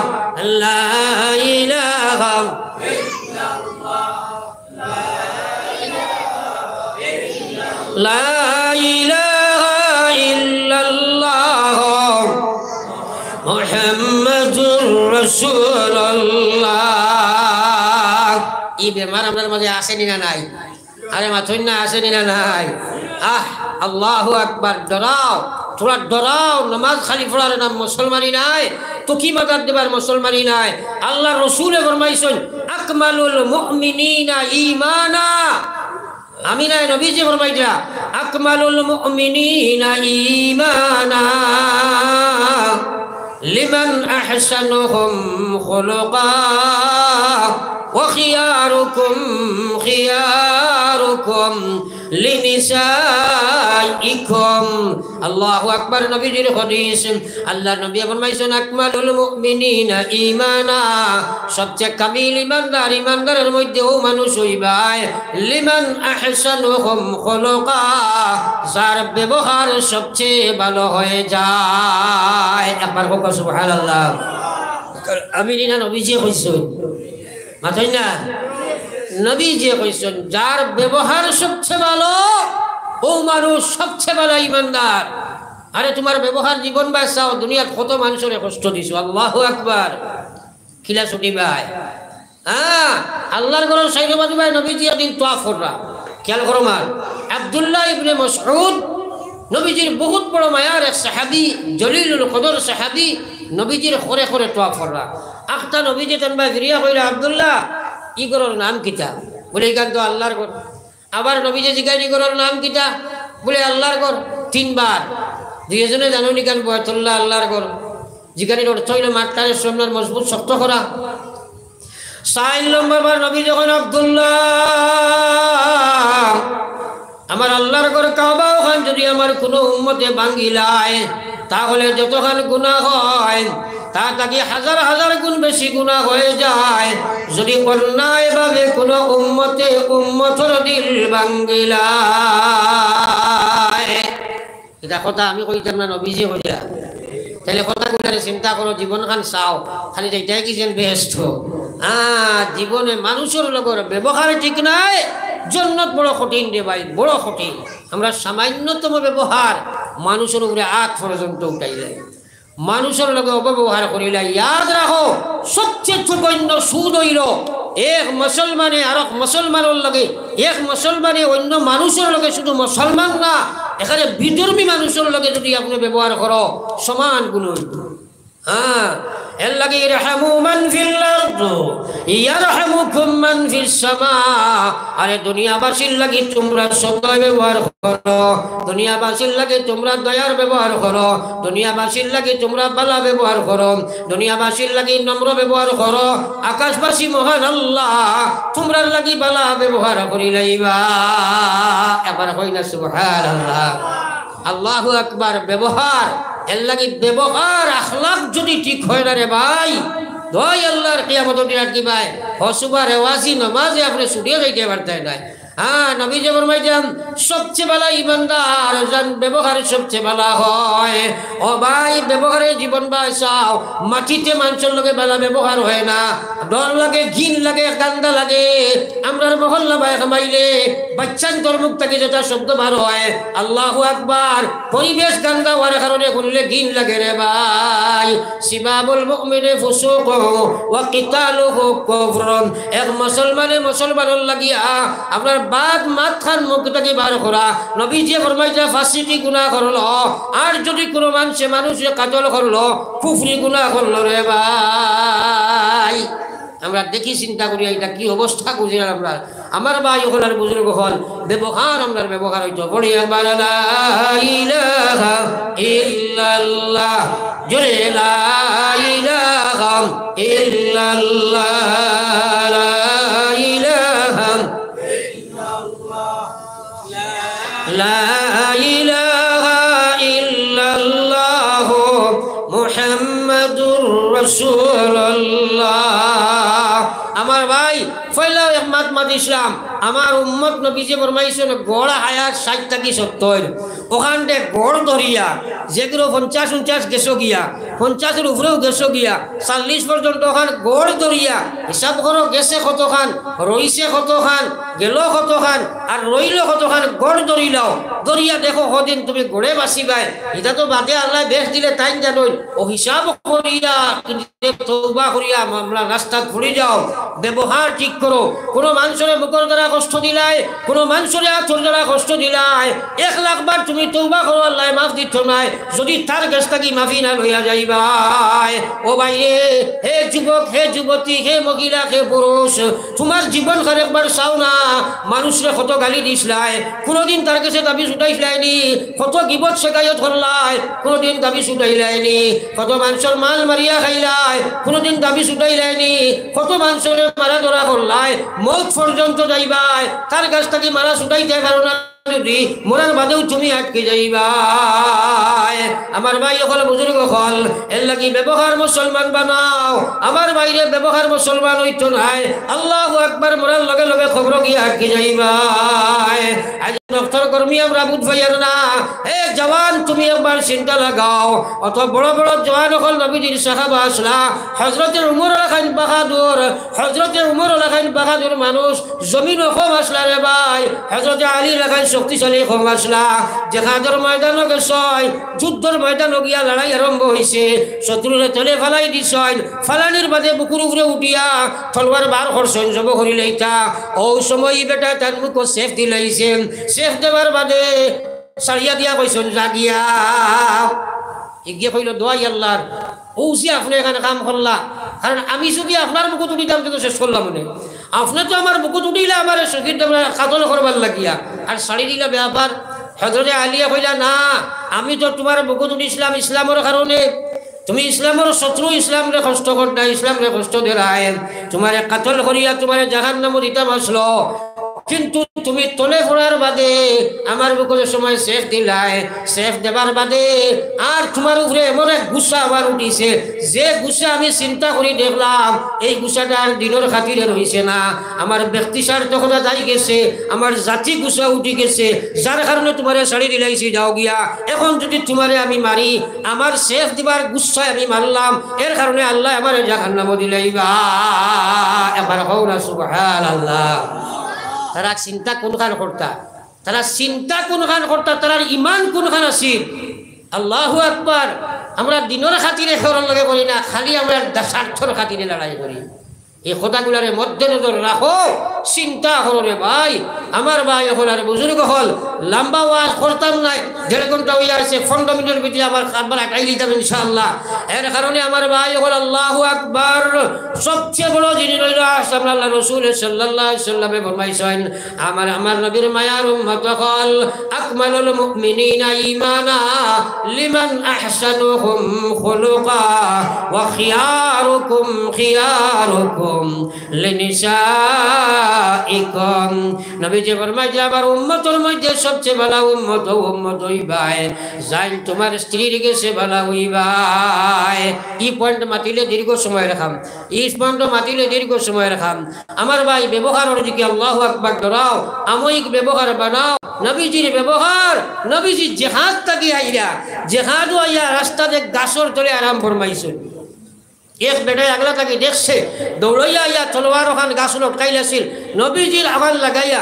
লা ইলাহা লা ইলাহা ইল্লাল্লাহ মুহাম্মাদুর রাসূলুল্লাহ এই বেমার আপনার মাঝে আসেনি না নাই আরে মাথুন না আসেনি না নাই আল্লাহু আকবার ডরাও তোরা ডরাও নামাজ খালি পড়ার নাম মুসলমানি নাই তো কি বাজার দেবার মুসলমানি নাই আল্লাহ রাসূলে ফরমাইছেন আকমালুল মুমিনিনা ঈমানা আমি নাই নবীজি ফরমাইরা আকমালুল মুমিনিনা ঈমানা লিমান আহসানুহুম খুলুকা ওয়া খিয়ারুকুম লিনিসাইকুম আল্লাহু আকবার নবীজির হাদিস আল্লাহর নবী ফরমাইছেন আকমালুল মুমিনিনা ঈমানা সবচেয়ে কামিল ঈমানদার ঈমানদারের মধ্যে ও মানুষ হইবাই লিমান আহসানুহুম খুলুকা যার ব্যবহার সবচেয়ে ভালো হয়ে যায় একবার হোক সুবহানাল্লাহ আমি না নবীজি কইছেন মাথায় না নবী যে কইছেন যার ব্যবহার সবচেয়ে ভালো ও মানুষ সবচেয়ে ভালো ঈমানদার আরে তোমার ব্যবহার জীবন বাঁচাও দুনিয়ার কত মানুষের কষ্ট দিছো আল্লাহু আকবার খিলা ছুটি ভাই আল্লাহর ঘরের সাইডবাদী ভাই নবীজি একদিন তোয়াফ কররা খেয়াল করো মার আব্দুল্লাহ ইবনে মাসউদ নবীজির বহুত বড় মায়ার এক সাহাবী জলিলুল কদর সাহাবী নবীজির খরে খরে তোয়াফ কররা আখতা নবীজি তনবা ফিরিয়া কইলা আব্দুল্লাহ ই গরর নাম কিতা বলে এখান তো আল্লাহর ঘর আবার নবীজি জিজ্ঞাসা ই গরর নাম কিতা বলে আল্লাহর ঘর তিনবার দুইজনে জানো নি কেন বয়তুল্লাহ আল্লাহর ঘর জিজ্ঞাসা অর্থ হইল মাঠটারে সামনের মজবুত শক্ত করা 4 নম্বর বার নবী যখন আব্দুল্লাহ আমার আল্লাহর ঘর কাবা ওখান যদি আমার কোনো উম্মতে ভাঙ্গিলায় তাহলে যতখান গুনাহ হয় তা তাকে হাজার হাজার গুণ বেশি গুনাহ হয়ে যায় যদি অন্যায়ভাবে কোনো উম্মতের দিল ভাঙ্গিলায় এটা কথা আমি কইতাম না নবীজি কইলা তাহলে কথা কইলে চিন্তা করো জীবন খান চাও খালি এটাই কি যেন ব্যস্ত জীবনে মানুষের লগর ব্যবহার ঠিক নাই জন্নত বড় কঠিন রে ভাই বড় কঠিন আমরা সামান্যতম ব্যবহার মানুষের উপরে আগ পর্যন্ত উঠাইলে, মানুষের লগে অপব্যবহার করিলে। ইয়াদ রাখো, সবচেয়ে জঘন্য সুদ হইল এক মুসলমানে আর এক মুসলমানের লগে, এক মুসলমানে অন্য মানুষের লগে, শুধু মুসলমান না, এখানে বিধর্মী মানুষের লগে যদি আপনি ব্যবহার করো, সমান গুণ হইব। হ্যাঁ, এর লাগে ইরহামু মান ফিল আরদ ইয়ারহামুকুম মান ফিস সামা। আরে দুনিয়াবাসীর লাগি তোমরা সদয় ব্যবহার করো, দুনিয়াবাসীর লাগি তোমরা দয়ার ব্যবহার করো, দুনিয়াবাসীর লাগি তোমরা বালা ব্যবহার করো, দুনিয়াবাসীর লাগি নম্র ব্যবহার করো। আকাশবাসী মহান আল্লাহ তোমরা লাগি বালা ব্যবহার করিলাইবা। এবার কই না সুবহানাল্লাহ, আল্লাহু আকবার। ব্যবহার এর লাগি ব্যবহার আখলাক যদি ঠিক হয় না রে ভাই, দয় আল্লাহর কিয়ামত দিন আর কি ভাই হসুবা রেওয়াজি নামাজে আপনি ছুটিয়ে যাইতে পারতেন না। হ্যাঁ, নবী যে ফরমাইছেন সবচেয়ে ভালো ইমানদার যার ব্যবহার সবচেয়ে ভালো হয়। ও ভাই, ব্যবহারে জীবন বাঁচাও। মাটিতে মানুষের লগে ভালো ব্যবহার হয় না, ডর লাগে, ঘিন লাগে, কান্দা লাগে। আমরার মহল্লা ভাই খামাইলে বাচ্চান্তর মুখ থেকে যেটা শব্দ বার হয় আল্লাহু আকবার, পরিবেশ গান্দা হওয়ার কারণে শুনলে ঘিন লাগে রে ভাই। সিবাবুল মুমিনে ফুসুকুহু ওয়া কিতালুহু কুফরুন। এক মুসলমানের লাগিয়া আপনার বাদ মাত খান মুখ থেকে বার করা। নবী যে ফরমাইছে ফাসিকি গুনাহ করলো, আর যদি কোনো মানুষে কাতল করলো, কুফরি গুনাহ করলো রে ভাই। আমরা দেখি চিন্তা করি এটা কি অবস্থা বুঝি আমরা। আমার ভাই ওখানে বুজুর্গ হল ব্যবহার, আমরা ব্যবহার হইতো পড়ি একবার লা ইলাহা ইল্লাল্লাহ, জোরে লা ইলাহা ইল্লাল্লাহ, লা ইলাহা লা ইলাহা ইল্লাল্লাহ মুহাম্মাদুর রাসূলুল্লাহ। আমার ভাই পয়লা একমাত ইসলাম আমার উম্মত নবীজি ফরমাইছেন গড় হায়াত 60 থেকে 70, ওখান থেকে গড় ধরিয়া যেগুলো 50-49 গেছো গিয়া, 50-এর উপরেও গেছো গিয়া, 40 পর্যন্ত ওখান গড় ধরিয়া হিসাব করো গেছে কতখান, রইছে কতখান, গেল কতখান, আর রইল কতখান। গড় ধরিলাও, ধরিয়া দেখো কদিন তুমি গড়ে বাঁচিবাই। এটা তো বাদে আল্লাহ বেশ দিলে তাই জানোই। ও হিসাব করিয়া তওবা করিয়া মামলা রাস্তা ঘুরে যাও। ব্যবহার ঠিক করো। কোনো মানুষের মুখের দ্বারা কষ্ট দিলাই, কোনো মানুষের হাতের দ্বারা কষ্ট দিলাই, 1 লাখ বার তুমি তওবা করো, আল্লাহ মাফ দিত নাই যদি তার কাছ থেকে মাফি না লইয়া যাইবাই। ও ভাই, হে যুবক, হে যুবতী, হে মহিলা, হে পুরুষ, তোমার জীবন খান একবার চাও না। মানুষরে কত গালি দিসলাই, কোনোদিন তার কাছে দাবি ছুটাইলাইনি। কত গিবত শেখায়ত করলাই, কোনোদিন দাবি ছুটাইলাইনি। কত মানুষের মাল মারিয়া খাইলাই, কোনোদিন দাবি ছুটাইলাইনি। কত মানুষের মারা ধরা করলাই, মৌত পর্যন্ত যাইবাই, তার কাছ থেকে মারা ছুটাইতে পারো না, মরার বাদেও তুমি আটকে যাইবাই। আমার ভাই হল বুজুর্গ হল, এর লাগি ব্যবহার মুসলমান বানাও। আমার বাইরে ব্যবহার মুসলমান হইতো নাই, আল্লাহু আকবার, মরার লগে লগে খবর গিয়ে আটকে যাইবাই। ডক্টর কর্মী আমরা বুঝ পাইয়ার না। হে জওয়ান, তুমি একবার চিন্তা লাগাও, অত বড় বড় জওয়ান হল নবীজির সাহাবা আসলা। হযরতে উমর খান বাহাদুর, হযরতে উমর খান বাহাদুর মানুষ জমিন কম আসলা রে ভাই। হযরতে আলী খান শক্তিশালী কম আসলা। জেহাদের ময়দানও গেছয়, যুদ্ধের ময়দানও গিয়া লড়াই আরম্ভ হয়েছে। শত্রুরে তলে ফালাই দিছয়, ফালানির বাদে বুকুর উপরে উঠিয়া তলবার বার করছেন, জব করিলেইতা। ও সময় বেটা তার মুখ সেফ দিলাইছে। সেফ দেবার বাদে সারিয়া দিয়া কইছেন জাগিয়া এগিয়ে কইল দোয়াই আল্লাহর, ও যে আপনি এখানে কাম করলা, কারণ আমি যদি আপনার বুকুত উঠিতাম কিন্তু শেষ করলাম মনে। আপনি তো আমার বুকুত উঠিলে আমার শহীদ কাতল করবার লাগিয়া, আর সারি দিলা ব্যাপার। হযরতে আলিয়া কইলা না, আমি তো তোমার বুকুত উঠিছিলাম ইসলামের কারণে। তুমি ইসলামের শত্রু, ইসলামরে কষ্ট করতা, ইসলামরে কষ্ট দেরায়, তোমারে কাতল করিয়া তোমারে জাহান্নামে দিতাম আসলো। কিন্তু তুমি তলে পড়ার বাদে আমার বুকের সময় সেফ দিলাই, সেফ দেবার বাদে আর তোমার উপরে এমন এক গুসা আবার উঠিছে, যে গুসা আমি চিন্তা করি দেখলাম এই গুসাটা আর দিনের খাতিরে রয়েছে না। আমার ব্যক্তি স্বার্থ কথা যাই গেছে, আমার জাতি গুসা উঠি গেছে, যার কারণে তোমারে ছাড়ি দিলাইছি যাও গিয়া। এখন যদি তোমারে আমি মারি, আমার সেফ দিবার গুসায় আমি মারলাম, এর কারণে আল্লাহ আমার জাহান্নামে দিলাইবা। এবার হও না সুবহানাল্লাহ। তারা চিন্তা কোনখান করতা, তারা চিন্তা কোনখান করতা, তারার ইমান কোনখান আছিল। আল্লাহু আকবার। আমরা দিনের খাতিরে খেলার লগে করি না, খালি আমরা স্বার্থর খাতিরে লড়াই করি। এই কথাগুলারে মধ্যে নজর রাখো, চিন্তা করো রে ভাই। আমার ভাই এখন আর বুজুর্গ হল, লম্বা ওয়াজ করতাম নাই, 1.5 ঘন্টা হয়ে আছে, 15 মিনিটের ভিতরে আমার খাবার আটাই দিতাম ইনশাআল্লাহ। এর কারণে আমার ভাই এখন আল্লাহু আকবার। সবচেয়ে বড় জিনিস হইল আমরা আল্লাহ রাসূল সাল্লাল্লাহু আলাইহি সাল্লামে ফরমাইছেন, আমার নবীর মায়ার উম্মত হল আকমালুল মুমিনিনা ঈমানা লিমান আহসানুহুম খুলুকা ওয়া খিয়ারুকুম খিয়ারুকুম লিনিসাইকুম। নবীজি ফরমায় যে আমার উম্মতের মধ্যে সবচেয়ে ভালো উম্মত হইবাই যাই তোমার স্ত্রীর গেছে ভালো হইবাই। এই পয়েন্ট মাতিলে দীর্ঘ সময় রাখাম, এই পয়েন্ট মাতিলে দীর্ঘ সময় রাখাম। আমার ভাই ব্যবহারের দিকে আল্লাহু আকবার ধরাও, আময়িক ব্যবহার বানাও। নবীজির ব্যবহার, নবীজি জেহাদ থাকি আইরা, জেহাদও আইয়া রাস্তাতে গাছর তলে আরাম ফরমাইছেন। এক বেটায় আগলা থাকি দেখছে, দৌড়াইয়া আইয়া তলোয়ার ওখান গাছ লটকাইলাছিল, নবীজির আগান লাগাইয়া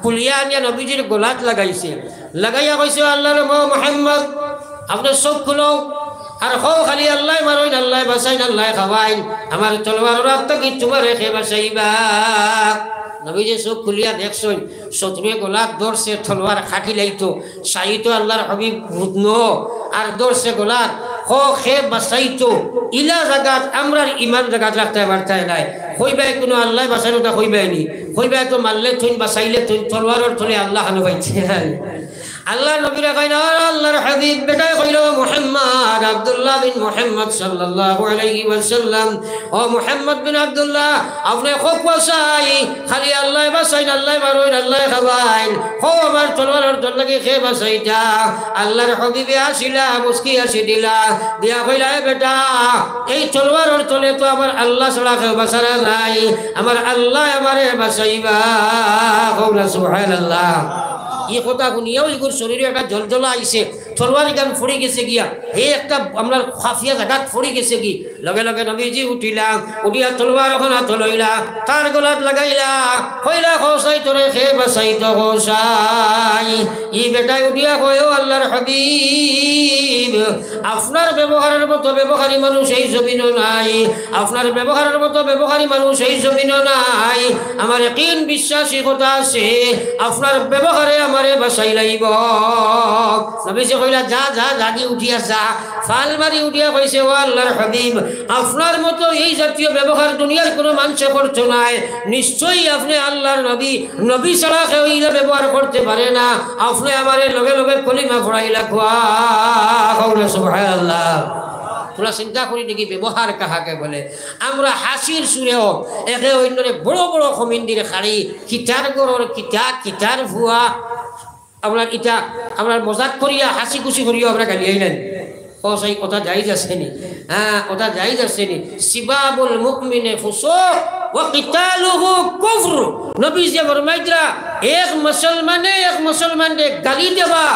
পুলিয়া আনিয়া নবীজির গোলাত লাগাইছে। লাগাইয়া কইছে আল্লাহর মুহাম্মদ আপনার চোখ খুলো আর হো খালি আল্লাহ মারইন, আল্লাহ বাঁচাইন, আল্লাহ খাওয়াইন, আমার তলোয়ার রাত থাকি তোমার রেখে বাঁচাইবা। নবীজি চোখ খুলিয়া দেখছেন শত্রুয়ে গোলাত ধরছে, তলোয়ার খাটি লাইতো, সাইতো আল্লাহর হাবিব রুদ্ন আর ধরছে গোলাত হো খে বাঁচাইতো। ইলা জাগাত আমরার ইমান জাগাত রাখতে পারতাই নাই। হইবাই কোনো আল্লাহ বাঁচানোটা হইবাইনি, হইবাই তো মারলে থইন বাঁচাইলে থইন তলোয়ারের থলে আল্লাহ হানো পাইছে। আল্লাহ নবীরা কইনা আল্লাহর হাবিব বেটায় কইল মুহাম্মদ আব্দুল্লাহ বিন মুহাম্মদ সাল্লাল্লাহু আলাইহি ওয়াসাল্লাম, ও মুহাম্মদ বিন আব্দুল্লাহ আপনি খুব বাঁচাই, খালি আল্লাহ বাঁচাইন, আল্লাহ মারইন, আল্লাহ খাওয়াইন, হো আমার তলোয়ারের তোর লাগি খে বাঁচাইতা। আল্লাহর হাবিবে আসিলা, মুস্কি আসি দিলা, দিয়া কইলা বেটা এই তলোয়ারের তলে তো আমার আল্লাহ ছাড়া কেউ বাঁচারা নাই, আমার আল্লাহ আমারে বাঁচাইবা। কওলা সুবহানাল্লাহ। এই কথা শুনিয়াও এগুলোর শরীরে একটা জলজলা আইছে, তরবারি গান ফুড়ে গেছে গিয়া, হে একটা আমরা খাফিয়া জায়গাত ফুড়ে গেছে কি। লগে লগে নবীজি উঠিলা, উঠিয়া তলবার ওখানে হাত লইলা, তার গলাত লাগাইলা, কইলা খোসাই তোরে খে বাসাই তো খোসাই। ই বেটাই উঠিয়া কয় ও আল্লাহর হাবিব আপনার ব্যবহারের মতো ব্যবহারী মানুষ এই জমিন নাই, আপনার ব্যবহারের মতো ব্যবহারী মানুষ এই জমিন নাই। আমার একদিন বিশ্বাসী কথা আছে আপনার ব্যবহারে আমারে বাসাই লাইব। নবীজি কইলা যা যা জাগি উঠিয়া যা, ফাল মারি উঠিয়া কইছে ও আল্লাহর হাবিব আপনার মতো এই জাতীয় ব্যবহার দুনিয়ার কোনো মানুষে করতে নাই, নিশ্চয়ই আপনি আল্লাহর নবী, নবী ছাড়া কেউ এইটা ব্যবহার করতে পারে না, আপনি আমারে লগে লগে কলিমা পড়াইলা। কওয়া সুবহানাল্লাহ। তোরা চিন্তা করি দেখি ব্যবহার কাহাকে বলে। আমরা হাসির সুরেও একে অন্যরে বড় বড় কমিন্দির খাড়ি, কিতার গরর কিতা, কিতার ভুয়া, আপনার ইটা আপনার মজাক করিয়া হাসি খুশি করিয়া আমরা গালিয়াই নেন। ও সেই কথা যাই যাচ্ছে নি, হ্যাঁ কথা যাই যাচ্ছে নি। সিবাবুল মুমিনে ফুসুক ওয়া কিতালুহু কুফর। নবীজি ফরমাইতরা এক মুসলমানকে গালি দেবা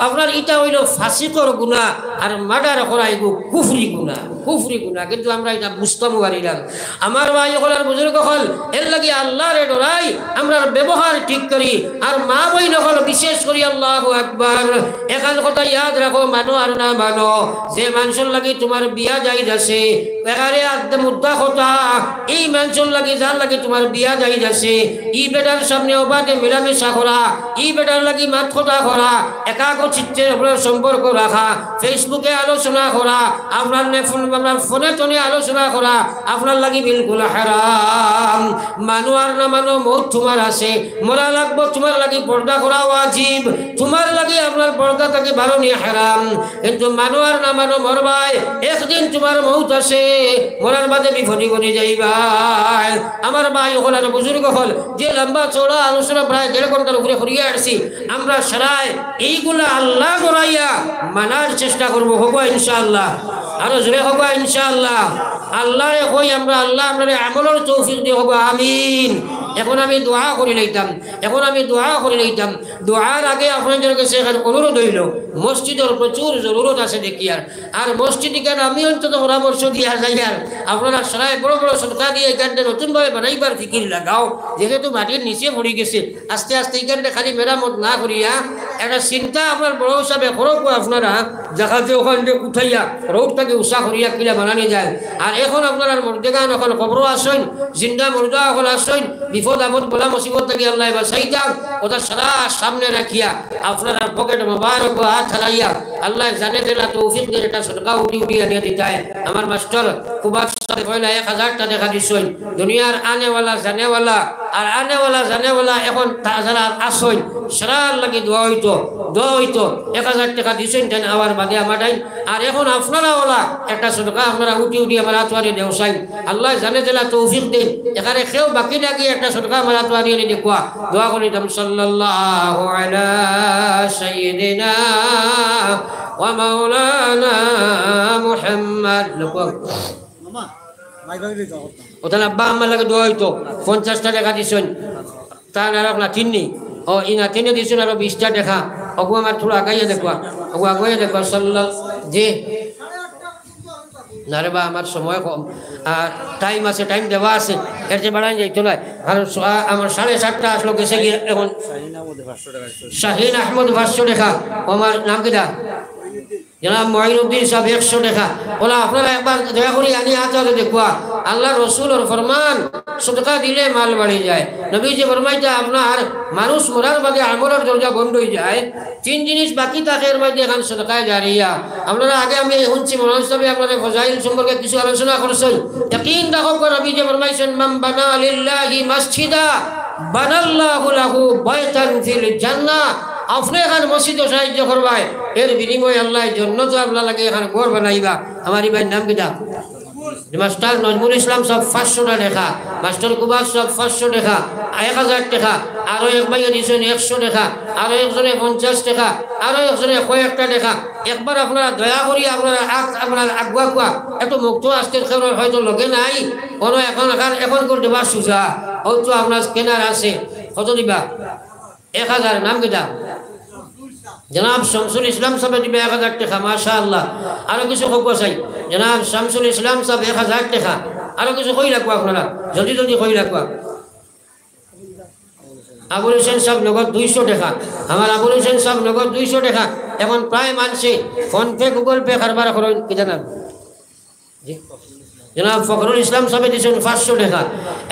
আপনার এটা হইল ফাসিকর গুনাহ, আর মার্ডার করা এগো কুফরি গুনাহ, কুফরি গুনাহ। কিন্তু আমরা এটা বুঝতাম পারিলাম। আমার ভাই হলার বুজুর্গ হল এর লাগি আল্লাহর ডরাই, আমরা ব্যবহার ঠিক করি। আর মা বই নকল বিশেষ করি আল্লাহু আকবার। এখান কথা ইয়াদ রাখো, মানো আর না মানো, যে মানুষের লাগি তোমার বিয়া যাই যাচ্ছে এখানে একদম মুদ্দা কথা, এই মানুষের লাগি যার লাগি তোমার বিয়া যাই যাচ্ছে ই বেটার সামনে ওবাদে মেলামেশা করা, ই বেটার লাগি মাত কথা করা, একাগ্র চিত্তের উপরে সম্পর্ক রাখা, ফেসবুকে আলোচনা করা, আপনার ফোনে টোনে আলোচনা করা আপনার লাগি বিলকুল হারাম। মানো আর না মানো মত তোমার আছে, মরা লাগবো তোমার লাগি পর্দা করা ওয়াজিব, তোমার লাগি আপনার পর্দা থেকে বারণী হারাম। কিন্তু মানো আর না মানো মরবাই, একদিন তোমার মৌত আছে, মরার বাদে বিফনি বনে যাইবাই। আমার ভাই হল আর বুজুর্গ হল যে লম্বা চৌড়া আলোচনা প্রায় 1.5 ঘন্টার উপরে করিয়া আসছি, আমরা সারায় এইগুলা আল্লাহ করাইয়া মানার চেষ্টা করবো, হবো ইনশাআল্লাহ। আরো জোরে হবো ইনশাআল্লাহ। আল্লাহ কই আমরা আল্লাহ আমরা আমলের তৌফিক দিয়ে হবো, আমিন। এখন আমি দোয়া করে লইতাম দোয়ার আগে আপনাদের কাছে এখন অনুরোধ হইল মসজিদের প্রচুর জরুরত আছে দেখি আর মসজিদ কেন আমি অন্তত পরামর্শ দিয়া যাই আর আপনারা সবাই বড় বড় সরকার দিয়ে এখানটা নতুনভাবে বানাইবার ফিকির লাগাও যেহেতু মাটির নিচে পড়ে গেছে আস্তে আস্তে এখানটা খালি মেরামত না করিয়া একটা চিন্তা আপনার বড় হিসাবে খরচ আপনারা দেখাতে ওখানটা উঠাইয়া রোডটাকে উষা করিয়া কিলা বানানি যায় আর এখন আপনারা মর্দেগান এখন খবরও আসেন জিন্দা মুর্দা এখন আসেন বিপদ আপদ বলা মুসিবত থেকে আল্লাহ বাঁচাই যান ওটা সারা সামনে রাখিয়া আপনারা পকেট মোবারক হাত হারাইয়া আল্লাহ জানে দিলা তৌফিক দিয়ে এটা সরকার উঠি উঠিয়া নিয়ে দিতে আমার মাস্টার খুব সাথে কইলা 1000টা দেখা দিছেন দুনিয়ার আনেওয়ালা জানেওয়ালা আর আনেওয়ালা জানেওয়ালা এখন যারা আসেন সারার লাগে দোয়া হইতো 1000 টাকা দিছেন দেন আবার বাদে আমাটাই আর এখন আপনারা ওলা একটা সরকার আপনারা উঠি উঠি আমার হাতওয়ারি দেওসাই আল্লাহ জানে দিলা তৌফিক দিন এখানে কেউ বাকি নাকি একটা সরকার আমার হাতওয়ারি এনে দেখুয়া দোয়া করি দাম সাল্লাল্লাহু আলা সাইয়্যিদিনা ওয়া মাওলানা মুহাম্মদ মামা মাই ভাবি দাও ওটা আব্বা আমার লাগে দোয়া হইতো 50টা টাকা দিছেন তা না আপনার তিননি ও ইনা তিনে দিছেন আর 20টা টাকা ওগো আমার থোড়া আগাইয়া দেখবা ওগো আগাইয়া দেখবা সাল্লাল্লাহু জি না রে বা আমার সময় কম আর টাইম আছে টাইম দেওয়া আছে এর যে বাড়াই যাইতো না কারণ আমার 7:30টা আসলো গেছে গিয়ে এখন শাহিন আহমদ 500 টাকা আমার নাম কিটা জনাব মঈনুদ্দিন সাহেব 100 টাকা ওলা আপনারা একবার দয়া করে আনি হাত দেখুয়া আল্লাহ রসুলের ফরমান সদকা দিলে মাল বাড়ি যায় নবীজি ফরমাইতে আপনার মানুষ মরার বাদে আমলের দরজা বন্ধ হয়ে যায় 3 জিনিস বাকি থাকে এর মধ্যে এখন সদকায় জারিয়া আপনারা আগে আমি শুনছি মনোজ সাহেব আপনাদের ফজাইল সম্পর্কে কিছু আলোচনা করছেন ইয়াকিন রাখো নবীজি ফরমাইছেন মান বানা লিল্লাহি মসজিদা বানাল্লাহু লাহু বাইতান ফিল জান্নাহ আপনি এখানে মসজিদে সাহায্য করবাই এর বিনিময়ে আল্লাহ জান্নাত আপনার লাগে এখানে ঘর বানাইবা আমার ভাই নাম কিটা মাস্টার নজরুল ইসলাম সব 500 টাকা মাস্টার কুবাস সব 500 টাকা 1000 টাকা আরো এক ভাই দিয়েছেন 100 টাকা আরো একজনে 50 টাকা আরো একজনে কয়েকটা টাকা একবার আপনারা দয়া করি আপনারা আগুয়া এত মুক্ত আজকের খবর হয়তো লগে নাই কোনো এখন করে দেবা সুজা হয়তো আপনার স্ক্যানার আছে কত দিবা 1000 নাম কিটা জনাব শামসুল ইসলাম সাহেব দিবে 1000 টাকা মাশাআল্লাহ আরো কিছু খবর চাই জনাব শামসুল ইসলাম সাহেব 1000 টাকা আরো কিছু কই রাখবা আপনারা জলদি জলদি কই রাখবা আবুল হোসেন সাহেব নগদ 200 টাকা আমার আবুল হোসেন সাহেব নগদ 200 টাকা এখন প্রায় মানছে ফোন পে গুগল পে কারবার করেন কি জানেন জি জনাব ফখরুল ইসলাম সাহেব দিয়েছেন 500 টাকা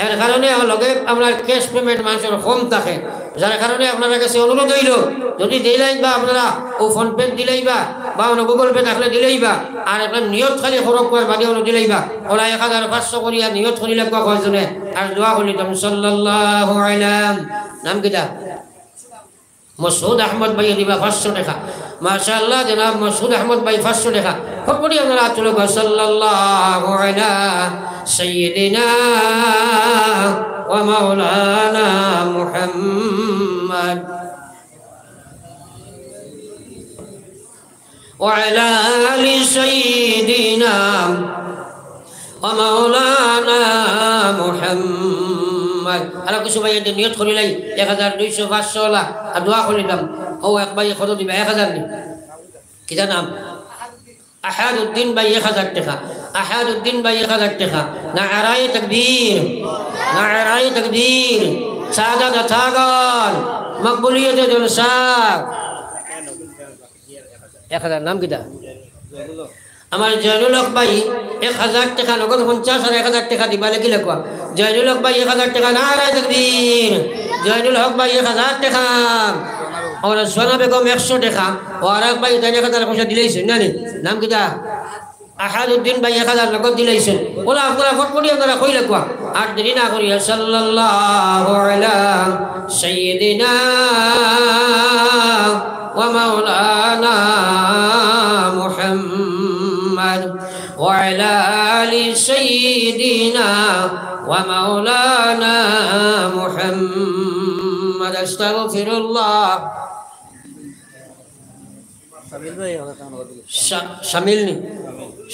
এর কারণে লগে আপনার ক্যাশ পেমেন্ট মানুষের কম থাকে যার কারণে আপনার কাছে অনুরোধ হইল যদি দিলেই বা আপনারা ও ফোন পে দিলেই বা গুগল পে থাকলে দিলেই বা আর আপনার নিয়ত খালি খরচ করার বাদে দিলেই বা ওরা 1500 করিয়া নিয়ত করি লাগবা কয়জনে আর দোয়া করি তুমি সাল্লাল্লাহু আলাইহি নাম কিটা মসউদ আহমদ ভাই দিবা 500 টাকা মাশাআল্লাহ জনাব মসউদ আহমদ ভাই 500 টাকা খবরই আপনারা চলে গো সাল্লাল্লাহু আলা সাইয়্যিদিনা ওয়া মাওলানা মুহাম্মদ ওয়া আলা আলি সাইয়্যিদিনা ওয়া মাওলানা মুহাম্মদ আর কিছু ভাই এতে নিয়ত করি লাই 1200 500 লা আর দোয়া করি দাম ও এক ভাই কত দিবে 1000 নি কি নাম আহাদউদ্দিন ভাই 1000 টাকা আহাদউদ্দিন ভাই 1000 টাকা নারায়ে তাকবীর সাদাত থাগল মকবুলিয়ত জলসা 1000 নাম কিটা আমার জয়নুল হক ভাই 1000 টাকা নগদ 50 আর 1000 টাকা দিবা লাগি লাগবা জয়নুল হক ভাই 1000 টাকা নারায়ে তাকবীর জয়নুল হক ভাই 1000 টাকা और सोना बेगम 100 টাকা और एक भाई 1000 পয়সা দিলেইছেন না নাম কিটা আহাদউদ্দিন ভাই 1000 নগদ দিলেইছেন ওলা আপনারা ফটফটি আপনারা কই লাগবা আর দেরি না করি সাল্লাল্লাহু আলা সাইয়্যিদিনা ওয়া মাওলানা মুহাম্মদ ওয়া আলা আলি সাইয়্যিদিনা ওয়া মাওলানা মুহাম্মদ আস্তাগফিরুল্লাহ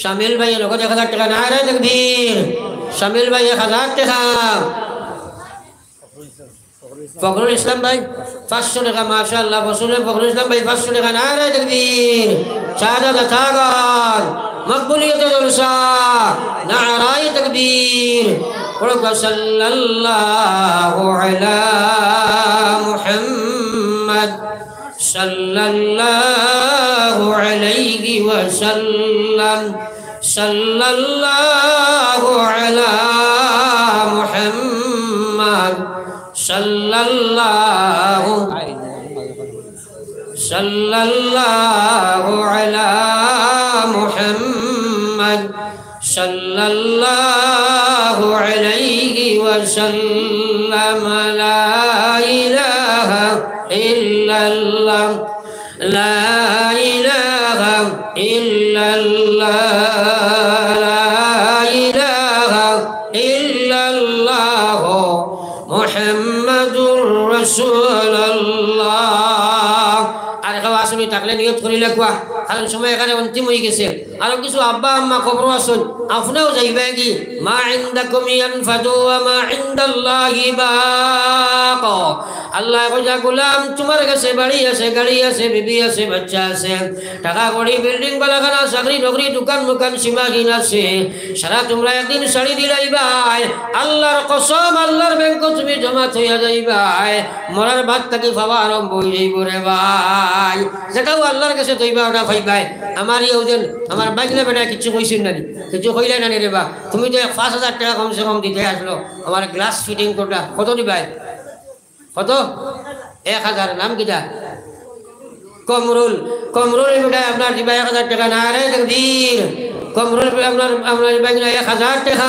শামিল ভাই নগদ 1000 টাকা নারায়ে তাকবীর শামিল ভাই 1000 টাকা ফখরুল ইসলাম ভাই 500 টাকা মাশাআল্লাহ ফখরুল ইসলাম ভাই 500 টাকা নারে তাকবীর শাহাদাত থাগান মকবুলিয়ত জলসা নারে তাকবীর সাল্লাল্লাহু আলা মুহাম্মদ সাল্লাল্লাহু আলাইহি ওয়াসাল্লাম সাল্লাল্লাহু আলা মুহাম্মদ সাল্লাল্লাহু আলা মুহাম্মদ সাল্লাল্লাহু আলাইহি ওয়াসাল্লাম লা ইলাহা ইল্লাল্লাহ লা ইলাহা ইল্লাল্লাহ লা ইলাহা ইল্লাল্লাহ মুহাম্মাদুর রাসূলুল্লাহ। আর খাওয়া আসলে থাকলে নিয়ত করিলে কোয়া, কারণ সময় এখানে অন্তিম হয়ে গেছে। আর কিছু আব্বা আম্মা খবর আসুন, আপনিও যাইবে কি মা ইনদাকুম ইয়ানফাদু ওয়া মা ইনদাল্লাহি বাক। আল্লাহ কইয়া গোলাম তোমার কাছে বাড়ি আছে, গাড়ি আছে, বিবি আছে, বাচ্চা আছে, টাকা কড়ি, বিল্ডিং বালাখানা, চাকরি নকরি, দোকান মোকান সীমাহীন আছে, সারা তোমরা একদিন ছাড়ি দিলাইবাই। আল্লাহর কসম, আল্লাহর ব্যাংক তুমি জমা থইয়া যাইবাই, মরার ভাত থাকি পাওয়া আরম্ভ হয়ে যাইব রে ভাই। যেটাও আল্লাহর কাছে তৈবা ওটা পাইবাই। আমার ইউজন আমার বাইকলে বেটা কিছু কইছেন না, কিছু কইলে না রে বা, তুমি তো 5,000 টাকা কমসে কম দিতে আসলো আমার গ্লাস ফিটিং করটা, কত দিবাই? কত? 1,000। নাম কিটা? কমরুল। কমরুল বেটা আপনার দিবা 1,000 টাকা না রে তাকবীর। কমরুল আপনার আপনার বাইকলে 1,000 টাকা।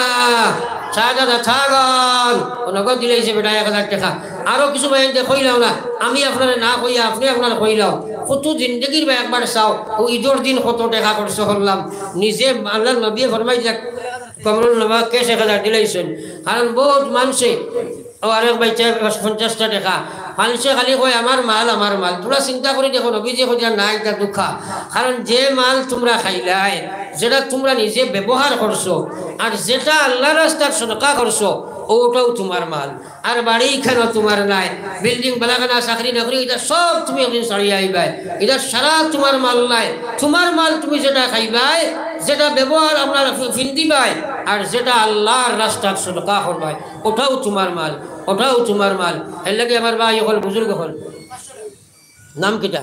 শাহাদাত থাগান নগদ দিলেছে বেটা 1,000 টাকা। আরো কিছু বাইন কইলাও না, আমি আপনার না কইয়া আপনি আপনার কইলাও। কত জিন্দগির বা একবার চাও, ও ঈদের দিন কত টাকা খরচ করলাম নিজে। আল্লাহ নবী ফরমাই যাক কমরুল নবা কেশ 1,000 দিলেছেন। কারণ বহুত মানুষে ও আরেক বাইচা 50টা টাকা মানুষে খালি কয় আমার মাল আমার মাল। তোমরা চিন্তা করে দেখো নবীজি কইয়া না এটা দুঃখা। কারণ যে মাল তোমরা খাইলাই, যেটা তোমরা নিজে ব্যবহার করছো, আর যেটা আল্লাহ রাস্তার সদকা করছো, ওটাও তোমার মাল। আর বাড়ি এখানেও তোমার নাই, বিল্ডিং বালাখানা, চাকরি নকরি, এটা সব তুমি একদিন ছাড়িয়ে আইবাই। এটা সারা তোমার মাল নাই। তোমার মাল তুমি যেটা খাইবাই, যেটা ব্যবহার আপনার ফিন্দিবাই, আর যেটা আল্লাহর রাস্তার সদকা করবাই, ওটাও তোমার মাল, ওটাও তোমার মাল। এর লাগে আমার ভাই হল বুজুর্গ হল, নাম কিটা?